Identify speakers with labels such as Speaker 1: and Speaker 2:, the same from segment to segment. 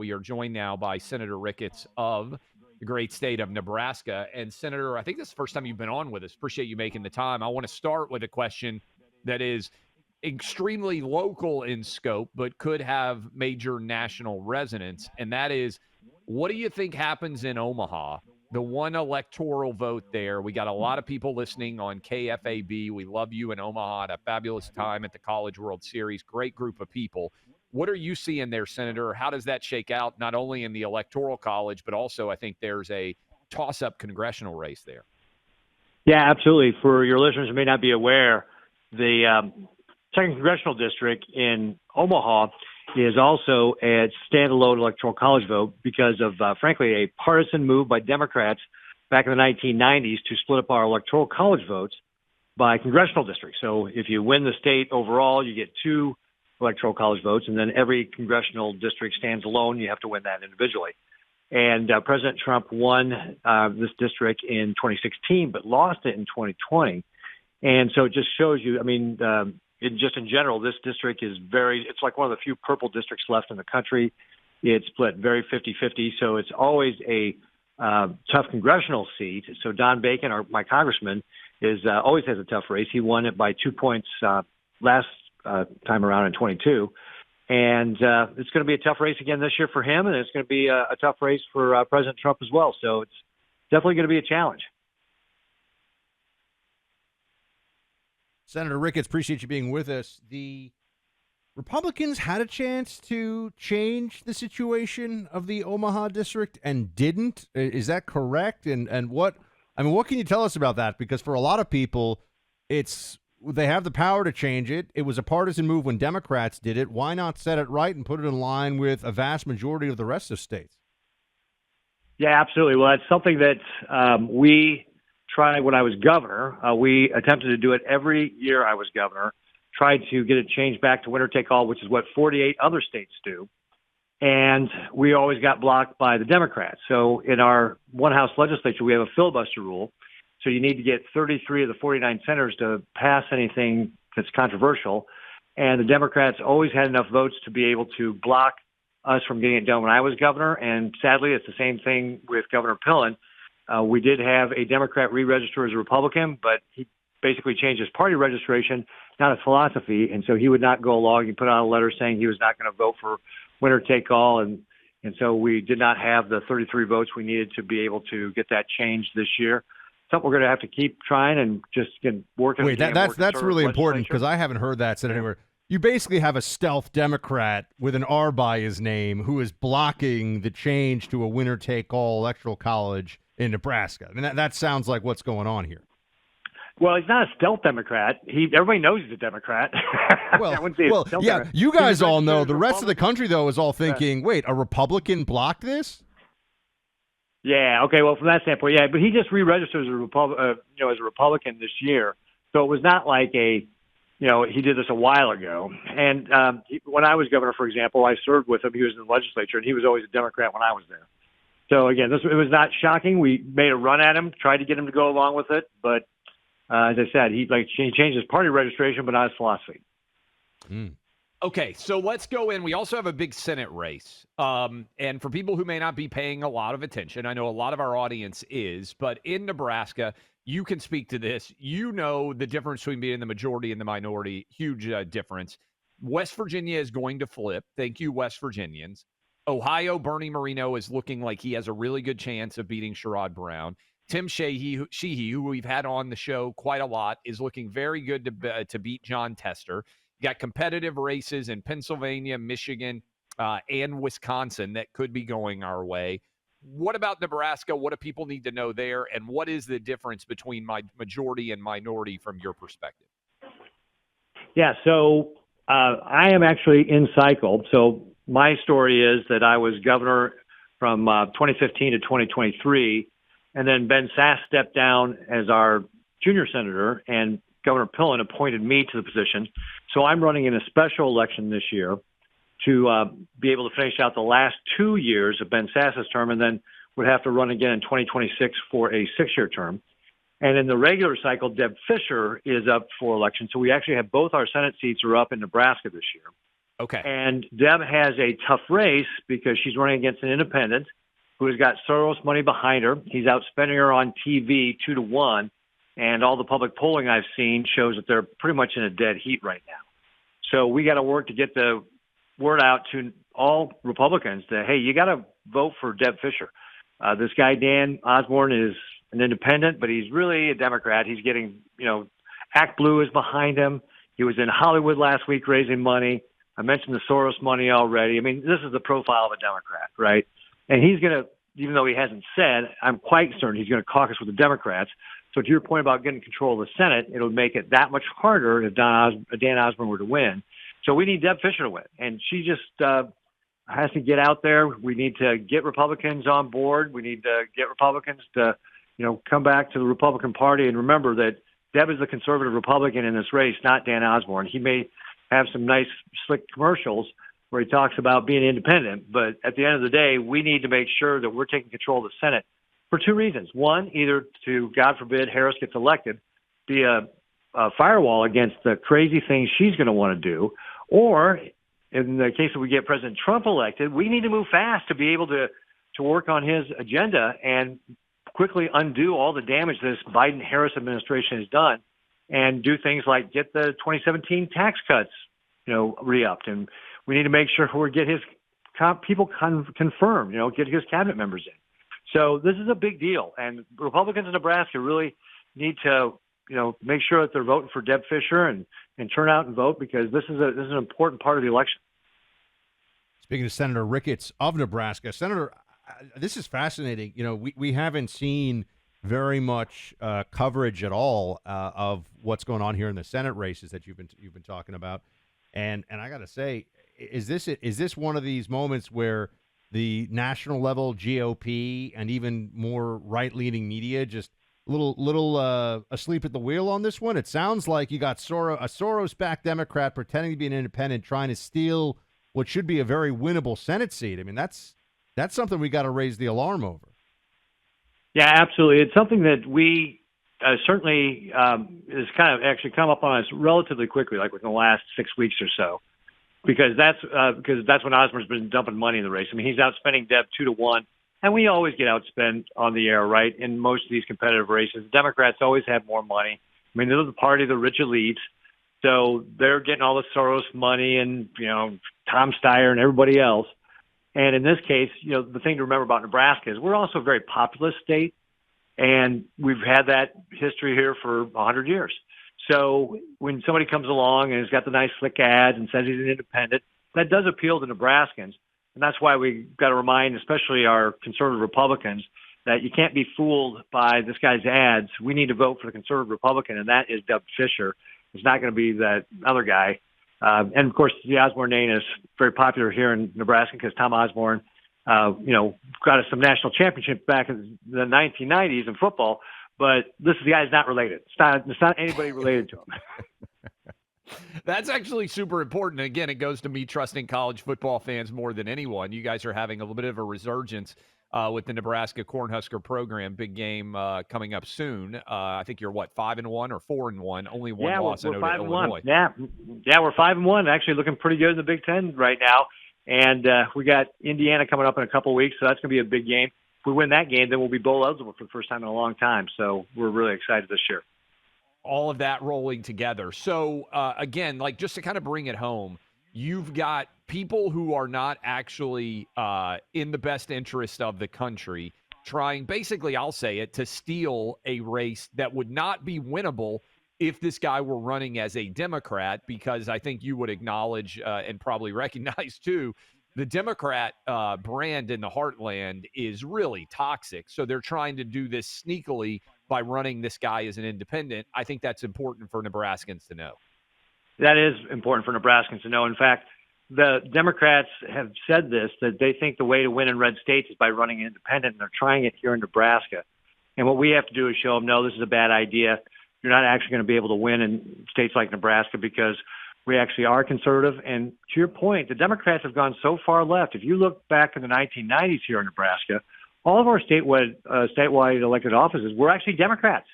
Speaker 1: we are joined now by Senator Ricketts of the great state of Nebraska. And Senator, I think this is the first time you've been on with us. Appreciate you making the time. I want to start with a question that is extremely local in scope, but could have major national resonance. And that is, what do you think happens in Omaha? The one electoral vote there. We got a lot of people listening on KFAB. We love you in Omaha. Had a fabulous time at the College World Series. Great group of people. What are you seeing there, Senator? How does that shake out, not only in the Electoral College, but also I think there's a toss-up congressional race there?
Speaker 2: Yeah, absolutely. For your listeners who may not be aware, the second congressional district in Omaha is also a standalone electoral college vote because of, frankly, a partisan move by Democrats back in the 1990s to split up our electoral college votes by congressional districts. So if you win the state overall, you get 2 electoral college votes, and then every congressional district stands alone. You have to win that individually. And President Trump won this district in 2016, but lost it in 2020. And so it just shows you, I mean, just in general, this district is it's like one of the few purple districts left in the country. It's split very 50-50, so it's always a tough congressional seat. So Don Bacon, my congressman, always has a tough race. He won it by 2 points last time around in 22. And it's going to be a tough race again this year for him, and it's going to be a tough race for President Trump as well. So it's definitely going to be a challenge.
Speaker 3: Senator Ricketts, appreciate you being with us. The Republicans had a chance to change the situation of the Omaha district and didn't. Is that correct? And what can you tell us about that? Because for a lot of people, they have the power to change it. It was a partisan move when Democrats did it. Why not set it right and put it in line with a vast majority of the rest of states?
Speaker 2: Yeah, absolutely. Well, it's something that we tried when I was governor. We attempted to do it every year I was governor, tried to get it changed back to winner take all, which is what 48 other states do. And we always got blocked by the Democrats. So in our one house legislature, we have a filibuster rule. So you need to get 33 of the 49 senators to pass anything that's controversial. And the Democrats always had enough votes to be able to block us from getting it done when I was governor. And sadly, it's the same thing with Governor Pillen. We did have a Democrat re-register as a Republican, but he basically changed his party registration, not his philosophy. And so he would not go along. He put out a letter saying he was not going to vote for winner take all. And so we did not have the 33 votes we needed to be able to get that changed this year. Something we're going to have to keep trying and just get working.
Speaker 3: Wait, that's really important because I haven't heard that said anywhere. You basically have a stealth Democrat with an R by his name who is blocking the change to a winner-take-all electoral college in Nebraska. I mean, that sounds like what's going on here.
Speaker 2: Well, he's not a stealth Democrat. Everybody knows he's a Democrat.
Speaker 3: Yeah, you guys all know. The rest of the country, though, is all thinking, wait, a Republican blocked this?
Speaker 2: Yeah. Okay. Well, from that standpoint, yeah. But he just re-registered as a Republican this year, so it was not like he did this a while ago. And when I was governor, for example, I served with him. He was in the legislature, and he was always a Democrat when I was there. So again, it was not shocking. We made a run at him, tried to get him to go along with it, but as I said, he changed his party registration, but not his philosophy.
Speaker 1: Okay, so let's go in. We also have a big Senate race. And for people who may not be paying a lot of attention, I know a lot of our audience is, but in Nebraska, you can speak to this. You know the difference between being in the majority and the minority, huge difference. West Virginia is going to flip. Thank you, West Virginians. Ohio, Bernie Moreno is looking like he has a really good chance of beating Sherrod Brown. Tim Sheehy, who we've had on the show quite a lot, is looking very good to beat John Tester. You got competitive races in Pennsylvania, Michigan, and Wisconsin that could be going our way. What about Nebraska? What do people need to know there? And what is the difference between my majority and minority from your perspective?
Speaker 2: Yeah, so I am actually in cycle. So my story is that I was governor from 2015 to 2023, and then Ben Sasse stepped down as our junior senator, and Governor Pillen appointed me to the position. So I'm running in a special election this year to be able to finish out the last 2 years of Ben Sasse's term, and then would have to run again in 2026 for a 6-year term. And in the regular cycle, Deb Fischer is up for election. So we actually have both our Senate seats are up in Nebraska this year.
Speaker 1: Okay.
Speaker 2: And Deb has a tough race because she's running against an independent who has got Soros money behind her. He's outspending her on TV 2-1. And all the public polling I've seen shows that they're pretty much in a dead heat right now. So we got to work to get the word out to all Republicans that, hey, you got to vote for Deb Fischer. This guy, Dan Osborne, is an independent, but he's really a Democrat. He's getting, Act Blue is behind him. He was in Hollywood last week raising money. I mentioned the Soros money already. I mean, this is the profile of a Democrat, right? And he's going to, even though he hasn't said, I'm quite certain he's going to caucus with the Democrats. So to your point about getting control of the Senate, it'll make it that much harder if Dan Osborne were to win. So we need Deb Fischer to win. And she just has to get out there. We need to get Republicans on board. We need to get Republicans to, come back to the Republican Party. And remember that Deb is the conservative Republican in this race, not Dan Osborne. He may have some nice, slick commercials where he talks about being independent. But at the end of the day, we need to make sure that we're taking control of the Senate for two reasons. One, either to, God forbid, Harris gets elected, be a firewall against the crazy things she's going to want to do. Or in the case that we get President Trump elected, we need to move fast to be able to work on his agenda and quickly undo all the damage this Biden-Harris administration has done and do things like get the 2017 tax cuts, re-upped. And we need to make sure we get his people confirmed, get his cabinet members in. So this is a big deal. And Republicans in Nebraska really need to, make sure that they're voting for Deb Fischer and turn out and vote because this is an important part of the election.
Speaker 3: Speaking of Senator Ricketts of Nebraska, Senator, this is fascinating. We haven't seen very much coverage at all of what's going on here in the Senate races that you've been talking about, and I got to say, is this one of these moments where the national level GOP and even more right-leaning media just a little asleep at the wheel on this one? It sounds like you got a Soros-backed Democrat pretending to be an independent, trying to steal what should be a very winnable Senate seat. I mean, that's something we got to raise the alarm over.
Speaker 2: Yeah, absolutely. It's something that we certainly has kind of actually come up on us relatively quickly, like within the last 6 weeks or so, because that's when Osborne's been dumping money in the race. I mean, he's outspending Deb 2-1, and we always get outspent on the air, right? In most of these competitive races, Democrats always have more money. I mean, they're the party of the rich elites, so they're getting all the Soros money and Tom Steyer and everybody else. And in this case, the thing to remember about Nebraska is we're also a very populist state, and we've had that history here for 100 years. So when somebody comes along and has got the nice slick ads and says he's an independent, that does appeal to Nebraskans. And that's why we've got to remind, especially our conservative Republicans, that you can't be fooled by this guy's ads. We need to vote for the conservative Republican, and that is Deb Fischer. It's not going to be that other guy. And, of course, the Osborne name is very popular here in Nebraska because Tom Osborne, got us some national championship back in the 1990s in football. But this is the guy's not related. It's not anybody related to him.
Speaker 1: That's actually super important. Again, it goes to me trusting college football fans more than anyone. You guys are having a little bit of a resurgence with the Nebraska Cornhusker program. Big game coming up soon. I think you're 5-1 or 4-1. Only one loss.
Speaker 2: We're
Speaker 1: 5-1.
Speaker 2: Yeah, we're 5-1. Actually, looking pretty good in the Big Ten right now. And we got Indiana coming up in a couple weeks, so that's going to be a big game. If we win that game, then we'll be bowl eligible for the first time in a long time. So we're really excited this year.
Speaker 1: All of that rolling together. So again, just to kind of bring it home, you've got people who are not actually in the best interest of the country trying, basically, I'll say it, to steal a race that would not be winnable if this guy were running as a Democrat, because I think you would acknowledge and probably recognize too, the Democrat brand in the heartland is really toxic. So they're trying to do this sneakily by running this guy as an independent. I think that's important for Nebraskans to know.
Speaker 2: That is important for Nebraskans to know. In fact, the Democrats have said this, that they think the way to win in red states is by running independent, and they're trying it here in Nebraska. And what we have to do is show them, no, this is a bad idea. You're not actually going to be able to win in states like Nebraska because we actually are conservative. And to your point, the Democrats have gone so far left. If you look back in the 1990s here in Nebraska, all of our statewide elected offices were actually Democrats.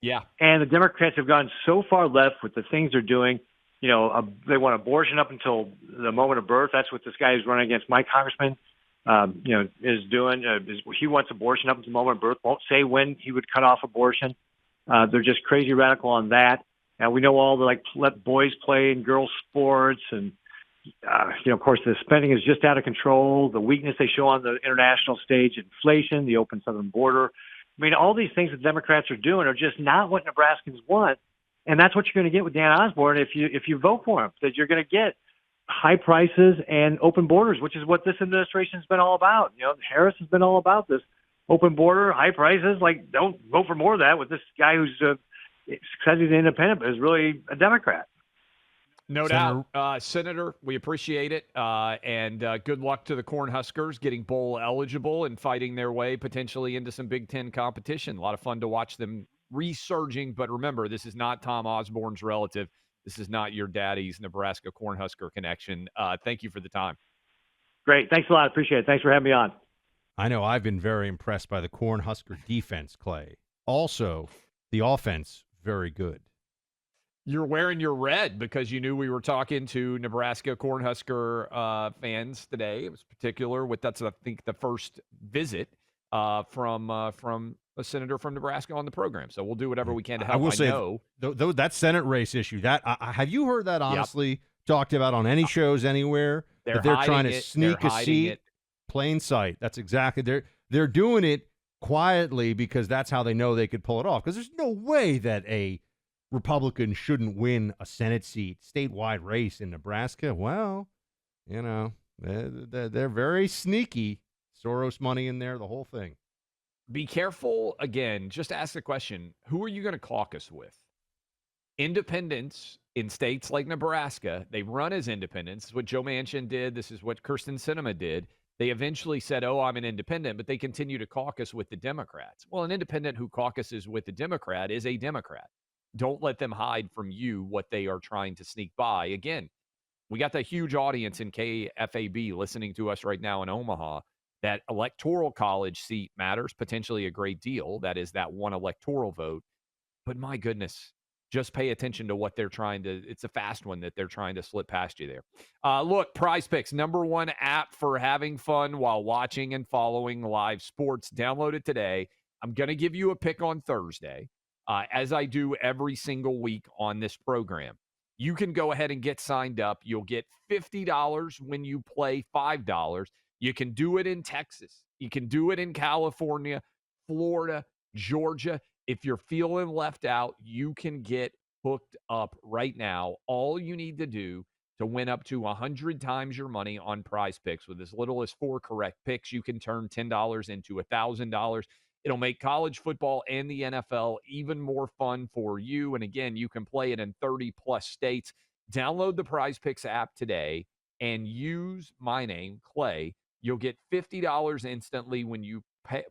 Speaker 1: Yeah.
Speaker 2: And the Democrats have gone so far left with the things they're doing. they want abortion up until the moment of birth. That's what this guy who's running against my congressman, is doing. He wants abortion up until the moment of birth. Won't say when he would cut off abortion. They're just crazy radical on that. And we know all the let boys play in girls' sports, and of course, the spending is just out of control. The weakness they show on the international stage, inflation, the open southern border. I mean, all these things that Democrats are doing are just not what Nebraskans want, and that's what you're going to get with Dan Osborne if you vote for him. That you're going to get high prices and open borders, which is what this administration has been all about. Harris has been all about this open border, high prices. Don't vote for more of that with this guy who's says he's an independent, but is really a Democrat.
Speaker 1: No doubt. Senator, we appreciate it. And good luck to the Cornhuskers getting bowl eligible and fighting their way potentially into some Big Ten competition. A lot of fun to watch them resurging. But remember, this is not Tom Osborne's relative. This is not your daddy's Nebraska Cornhusker connection. Thank you for the time.
Speaker 2: Great. Thanks a lot. Appreciate it. Thanks for having me on.
Speaker 3: I know I've been very impressed by the Cornhusker defense, Clay. Also, the offense, very good.
Speaker 1: You're wearing your red because you knew we were talking to Nebraska Cornhusker fans today. It was particular that's I think the first visit from a senator from Nebraska on the program. So we'll do whatever we can to help.
Speaker 3: I will say,
Speaker 1: know.
Speaker 3: Though that Senate race issue, have you heard that honestly talked about on any shows anywhere?
Speaker 1: They're
Speaker 3: trying to sneak a seat, plain sight. That's exactly they're doing it quietly because that's how they know they could pull it off. Because there's no way that a Republican shouldn't win a Senate seat, statewide race in Nebraska. Well, they're very sneaky. Soros money in there, the whole thing.
Speaker 1: Be careful. Again, just ask the question, who are you going to caucus with? Independents in states like Nebraska, they run as independents. This is what Joe Manchin did. This is what Kirsten Sinema did. They eventually said, I'm an independent, but they continue to caucus with the Democrats. Well, an independent who caucuses with the Democrat is a Democrat. Don't let them hide from you what they are trying to sneak by. Again, we got the huge audience in KFAB listening to us right now in Omaha. That electoral college seat matters potentially a great deal. That is that one electoral vote. But my goodness, just pay attention to what they're trying to – it's a fast one that they're trying to slip past you there. Look, Prize Picks, #1 app for having fun while watching and following live sports. Download it today. I'm going to give you a pick on Thursday. As I do every single week on this program. You can go ahead and get signed up. You'll get $50 when you play $5. You can do it in Texas. You can do it in California, Florida, Georgia. If you're feeling left out, you can get hooked up right now. All you need to do to win up to 100 times your money on Prize Picks with as little as 4 correct picks, you can turn $10 into $1,000. It'll make college football and the NFL even more fun for you. And again, you can play it in 30-plus states. Download the Prize Picks app today and use my name, Clay. You'll get $50 instantly when you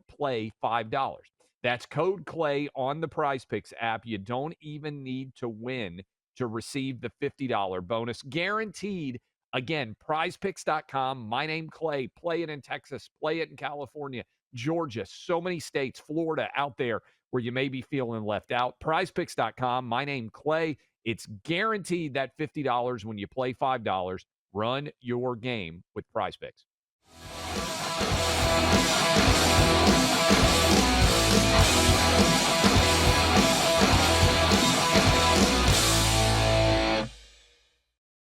Speaker 1: play $5. That's code Clay on the Prize Picks app. You don't even need to win to receive the $50 bonus. Guaranteed. Again, prizepicks.com. My name, Clay. Play it in Texas. Play it in California. Georgia, so many states, Florida out there where you may be feeling left out. PrizePicks.com. My name, Clay. It's guaranteed that $50 when you play $5. Run your game with Prize Picks.